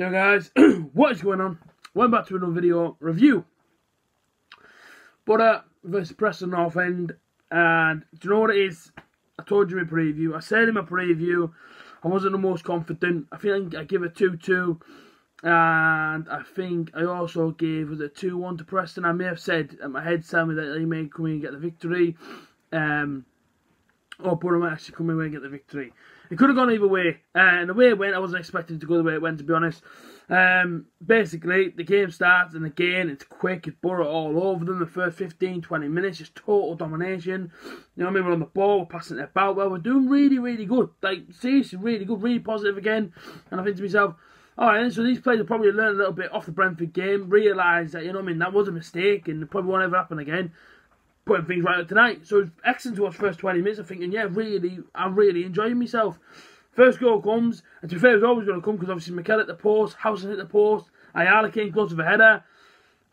Yo guys, what is going on? Welcome back to another video review. But versus Preston North End, and do you know what it is? I told you in my preview. I said in my preview I wasn't the most confident. I think I give it 2-2, and I think I also gave was it 2-1 to Preston. I may have said at my head telling me that they may come in and get the victory. But I might actually come in and get the victory. It could have gone either way, and the way it went, I wasn't expecting to go the way it went, to be honest. Basically, the game starts, and again, it's quick, it's Borough all over them. The first 15-20 minutes, just total domination. You know what I mean? We're on the ball, we're passing it about, well, we're doing really, really good. Like, seriously, really good, really positive again. And I think to myself, alright, so these players will probably learn a little bit off the Brentford game, realise that, you know what I mean, that was a mistake, and it probably won't ever happen again. Putting things right up tonight. So it's excellent to watch the first 20 minutes. I'm thinking, yeah, I'm really enjoying myself. First goal comes, and to be fair, it was always going to come because obviously Mikel hit the post, Housen hit the post, Ayala came close with a header.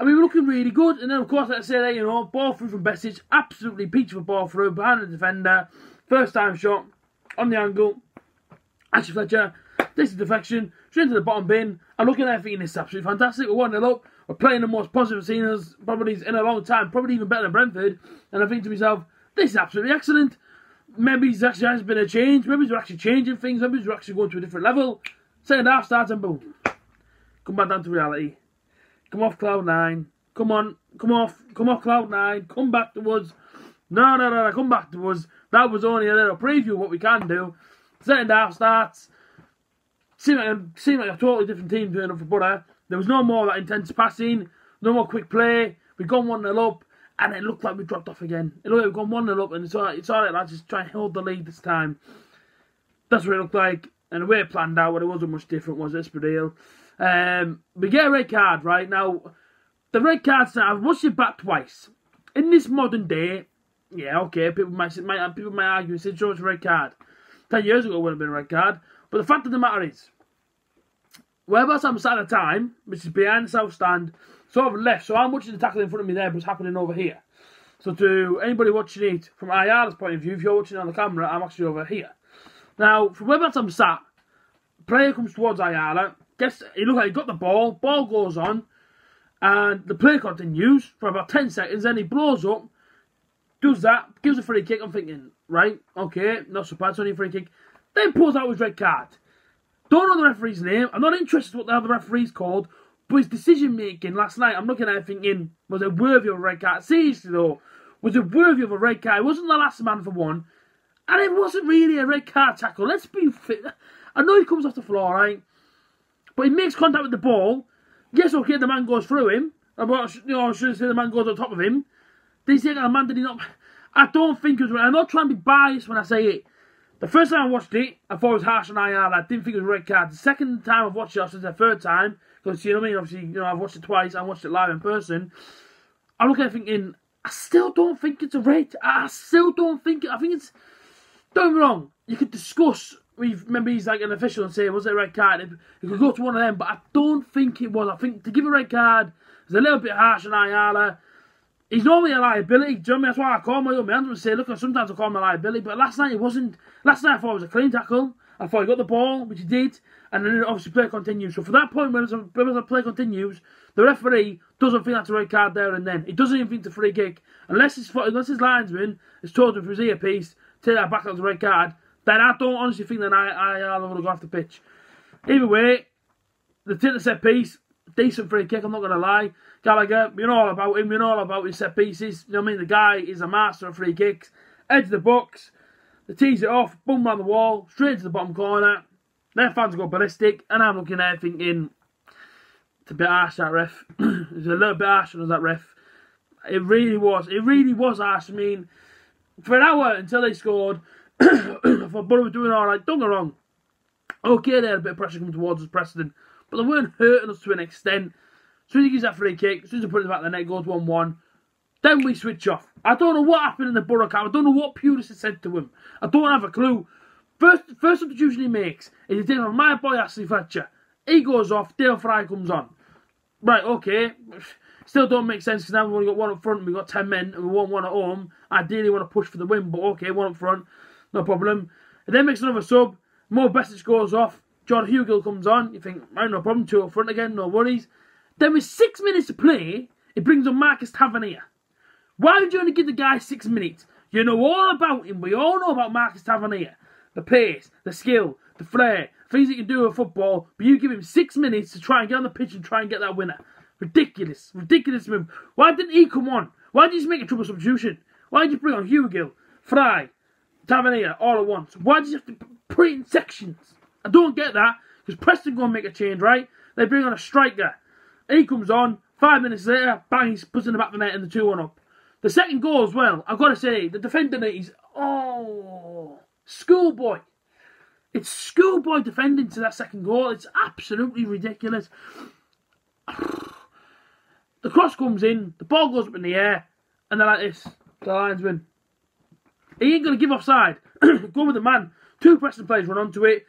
I mean, we're looking really good. And then, of course, like I say, you know, ball through from Besic, absolutely beautiful ball through behind the defender. First time shot on the angle. Ashley Fletcher, this is deflection, straight into the bottom bin. I'm looking at everything, it's absolutely fantastic. We're 1-0 up. We're playing the most positive scenes probably in a long time, probably even better than Brentford. And I think to myself, this is absolutely excellent. Maybe there actually has been a change. Maybe we're actually changing things. Maybe we're actually going to a different level. Second half starts and boom. Come back down to reality. Come off cloud 9. Come on. Come off cloud 9. Come back to us. No. Come back to us. That was only a little preview of what we can do. Second half starts. Seemed like a totally different team turning up for Borough. There was no more of that intense passing, no more quick play. We've gone 1-0 up, and it looked like we dropped off again. It looked like we've gone 1-0 up, and it's alright, lads, just try and hold the lead this time. That's what it looked like, and the way it planned out, well, it wasn't much different, was it, for real? We get a red card, right? Now, the red cards now, I've watched it back twice. In this modern day, yeah, okay, people might argue and say, sure, it's a red card. 10 years ago, it would have been a red card. But the fact of the matter is, whereabouts I'm sat at the time, which is behind the south stand, sort of left. So I'm watching the tackle in front of me there, but it's happening over here. So to anybody watching it from Ayala's point of view, if you're watching it on the camera, I'm actually over here. Now, from whereabouts I'm sat, player comes towards Ayala. He looks like he got the ball goes on, and the play continues for about 10 seconds, then he blows up, does that, gives a free kick. I'm thinking, right, okay, not so bad, it's only a free kick. Then pulls out his red card. Don't know the referee's name. I'm not interested in what the other referee's called. But his decision making last night, I'm looking at it thinking, was it worthy of a red card? Seriously though, was it worthy of a red card? It wasn't the last man for one. And it wasn't really a red card tackle. Let's be fit. I know he comes off the floor, right? But he makes contact with the ball. Yes, okay, the man goes through him. I should say the man goes on top of him. Did he say that the man did he not? I don't think it was right. I'm not trying to be biased when I say it. The first time I watched it, I thought it was harsh on Ayala. I didn't think it was a red card. The second time I've watched it, I said the third time, because you know what I mean. Obviously, you know I've watched it twice. I watched it live in person. I'm looking at it thinking, I still don't think it's a red. I still don't think it. I think it's. Don't get me wrong. You could discuss with maybe he's like an official and say was it a red card. You could go to one of them, but I don't think it was. I think to give a red card is a little bit harsh on Ayala. He's normally a liability, do you know what I mean? That's why I call my own man and say, look, sometimes I call him a liability, but last night it wasn't. Last night I thought it was a clean tackle. I thought he got the ball, which he did, and then obviously play continues. So for that point, when the play continues, the referee doesn't think that's a red card there and then. He doesn't even think it's a free kick. Unless his linesman has told him for his earpiece, take that back, that's a red card, then I don't honestly think that I would have gone off the pitch. Either way, the take the set piece, decent free kick, I'm not going to lie. Gallagher, you know all about him, you know all about his set pieces. You know what I mean? The guy is a master of free kicks. Edge of the box, they tease it off, boom around the wall, straight to the bottom corner. Their fans go ballistic, and I'm looking at it thinking, it's a bit harsh, that ref. It's a little bit harsh on that ref. It really was harsh. I mean, for an hour until they scored, I thought Borough were doing alright, don't get wrong. Okay, they had a bit of pressure coming towards us, Preston, but they weren't hurting us to an extent. As soon as he gives that free kick, as soon as he puts it back in the net, goes 1-1, then we switch off. I don't know what happened in the Borough camp. I don't know what Pulis has said to him. I don't have a clue. First substitution he makes is he takes off my boy Ashley Fletcher. He goes off, Dale Fry comes on. Right, okay. Still don't make sense because now we've only got one up front and we've got 10 men and we want one at home. Ideally want to push for the win, but okay, one up front, no problem. And then makes another sub. Mo Besic goes off. Jordan Hugill comes on. You think, right, no problem, 2 up front again, no worries. Then with 6 minutes to play, it brings on Marcus Tavernier. Why would you only give the guy 6 minutes? You know all about him. We all know about Marcus Tavernier. The pace, the skill, the flair, things he can do with football. But you give him 6 minutes to try and get on the pitch and try and get that winner. Ridiculous. Ridiculous move. Why didn't he come on? Why did you just make a triple substitution? Why did you bring on Hugill, Fry, Tavernier all at once? Why did you have to put it in sections? I don't get that. Because Preston go and make a change, right? They bring on a striker. He comes on. 5 minutes later, bang, he puts in the back of the net and the 2-1 up. The second goal as well, I've got to say, the defender is, schoolboy. It's schoolboy defending to that second goal. It's absolutely ridiculous. The cross comes in, the ball goes up in the air, and they're like this. The linesman. He ain't going to give offside. Go with the man. 2 Preston players run onto it.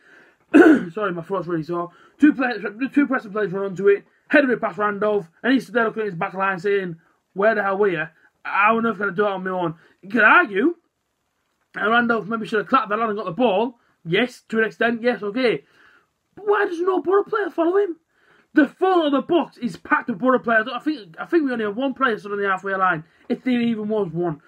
Sorry, my throat's really sore. 2 Preston players run onto it. Header it past Randolph, and he's there looking at his back line saying, where the hell were you? How on earth can I do it on my own? You could argue, and Randolph maybe should have clapped that lad and got the ball. Yes, to an extent, yes, okay. But why does no Borough player follow him? The full of the box is packed with Borough players. I think we only have 1 player stood on the halfway line, if there even was one.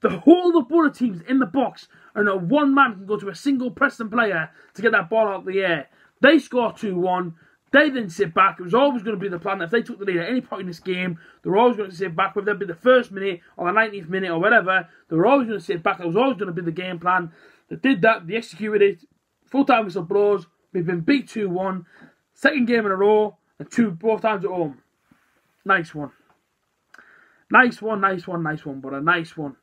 The whole of the Borough team's in the box, and not one man can go to a single Preston player to get that ball out of the air. They score 2-1. They then sit back. It was always going to be the plan that if they took the lead at any point in this game, they were always going to sit back, whether it be the first minute or the 90th minute or whatever. They were always going to sit back. That was always going to be the game plan. They did that. They executed it. Full-time whistle blows. We've been beat 2-1. Second game in a row, and both times at home. Nice one. Nice one, but a nice one.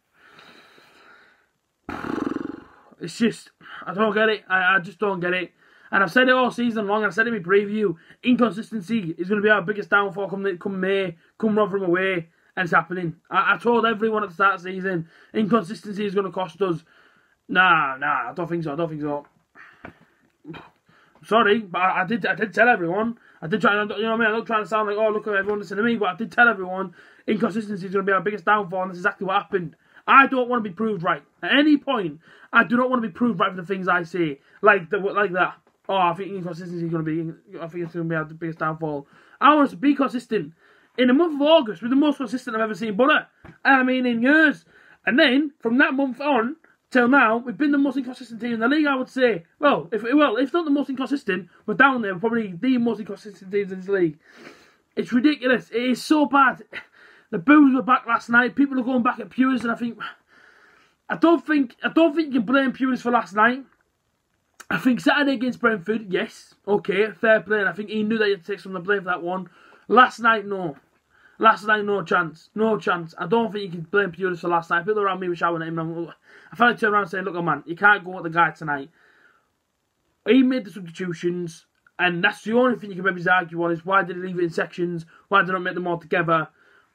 It's just, I don't get it. I just don't get it. And I've said it all season long, and I said it in my preview, inconsistency is going to be our biggest downfall come May, come Rotherham away, and it's happening. I told everyone at the start of the season, inconsistency is going to cost us. Nah, I don't think so. Sorry, but I did tell everyone. I did try, you know what I mean? I'm not trying to sound like, oh, look at everyone listening to me, but I did tell everyone, inconsistency is going to be our biggest downfall, and that's exactly what happened. I don't want to be proved right. At any point, I do not want to be proved right for the things I say. Like that. Oh, I think inconsistency is going to be. I think it's going to be our biggest downfall. I want us to be consistent. In the month of August, we're the most consistent I've ever seen Borough. And I mean in years. And then from that month on till now, we've been the most inconsistent team in the league. I would say. Well, if not the most inconsistent, we're down there. We're probably the most inconsistent teams in this league. It's ridiculous. It is so bad. The boos were back last night. People are going back at Pewers, and I don't think you can blame Pewers for last night. I think Saturday against Brentford, yes, okay, fair play, and I think he knew that he had to take some of the blame for that one. Last night, no. Last night, no chance. No chance. I don't think you can blame Pewers for last night. People around me were shouting at him. I finally turned around saying, look, man, you can't go with the guy tonight. He made the substitutions, and that's the only thing you can maybe argue on is why did he leave it in sections? Why did he not make them all together?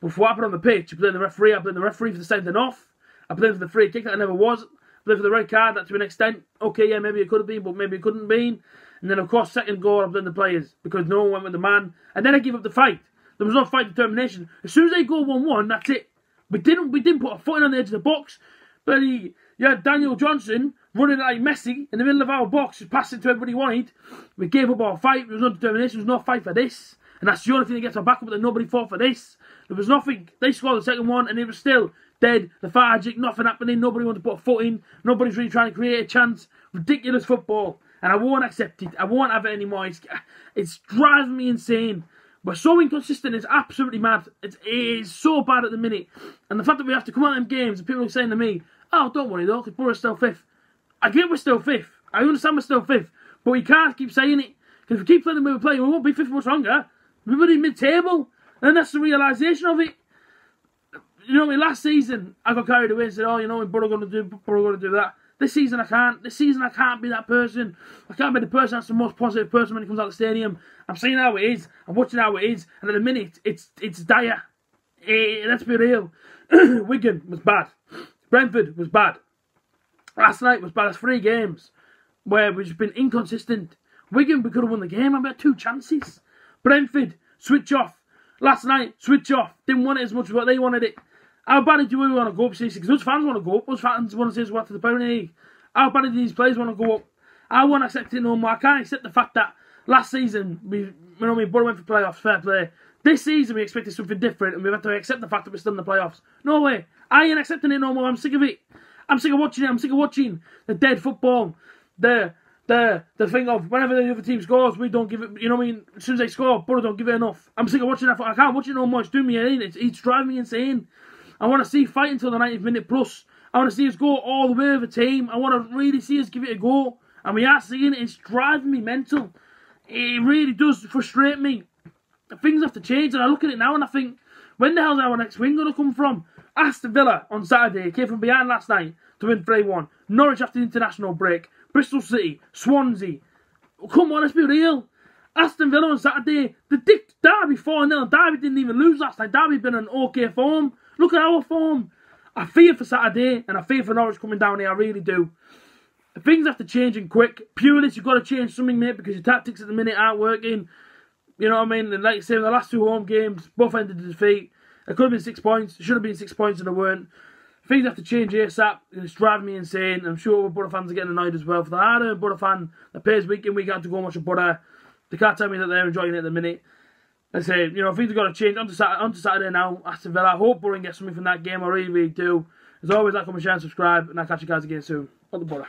But for what happened on the pitch, you blame the referee. I blame the referee for the sending off. I blame for the free kick that never was. But for the red card, that to an extent, okay, yeah, maybe it could have been, but maybe it couldn't have been. And then, of course, second goal, I blame the players because no one went with the man. And then I give up the fight. There was no fight determination. As soon as they go 1-1, that's it. We didn't put a foot in on the edge of the box. But you had Daniel Johnson running like Messi in the middle of our box, just passing to everybody he wanted. We gave up our fight. There was no determination. There was no fight for this. And that's the only thing that gets our back up, that nobody fought for this. There was nothing. They scored the second one, and it was still dead, lethargic, nothing happening, nobody wanted to put a foot in, nobody's really trying to create a chance. Ridiculous football, and I won't accept it. I won't have it anymore. It's driving me insane. We're so inconsistent, it's absolutely mad. It is so bad at the minute. And the fact that we have to come out of them games, and people are saying to me, oh, don't worry though, because Borough's still 5th. I get we're still 5th. I understand we're still 5th. But we can't keep saying it. Because if we keep playing the way we're playing, we won't be 5th much longer. We'll be mid-table. And that's the realisation of it. You know what I mean? Last season, I got carried away and said, oh, you know what Borough going to do that. This season, I can't. This season, I can't be that person. I can't be the person that's the most positive person when he comes out of the stadium. I'm seeing how it is. I'm watching how it is. And at the minute, it's dire. Let's be real. Wigan was bad. Brentford was bad. Last night was bad. That's 3 games where we've just been inconsistent. Wigan, we could have won the game. I had 2 chances. Brentford, switch off. Last night, switch off. Didn't want it as much as what they wanted it. How bad do we want to go up, CC? Because those fans want to go up. Those fans want to see us go out to the Premier League. How bad do these players want to go up? I won't accept it no more. I can't accept the fact that last season, Borough went for playoffs, fair play. This season we expected something different and we have to accept the fact that we're still in the playoffs. No way. I ain't accepting it no more. I'm sick of it. I'm sick of watching it. I'm sick of watching the dead football. The thing of whenever the other team scores, we don't give it, you know what I mean? As soon as they score, Borough don't give it enough. I'm sick of watching that. I can't watch it no more. It's doing me in. It's driving me insane. I want to see fight until the 90th minute plus. I want to see us go all the way with the team. I want to really see us give it a go. And we are seeing it. It's driving me mental. It really does frustrate me. Things have to change. And I look at it now and I think, when the hell is our next win going to come from? Aston Villa on Saturday came from behind last night to win 3-1. Norwich after the international break. Bristol City. Swansea. Come on, let's be real. Aston Villa on Saturday. The Derby 4-0. Derby didn't even lose last night. Derby been in okay form. Look at our form. I fear for Saturday and I fear for Norwich coming down here. I really do. Things have to change and quick. Purely, you've got to change something, mate, because your tactics at the minute aren't working. You know what I mean? And like I say, in the last 2 home games, both ended in defeat. It could have been 6 points. It should have been 6 points and they weren't. Things have to change ASAP. It's driving me insane. I'm sure Borough fans are getting annoyed as well. For the hard-earned Borough fan that pays week in, week out to go and watch a Borough, they can't tell me that they're enjoying it at the minute. I say, you know, things have got to change. On to Saturday now, Aston Villa. I hope Borough can get something from that game. I really, really do. As always, like, comment, share and subscribe. And I'll catch you guys again soon. On the Borough.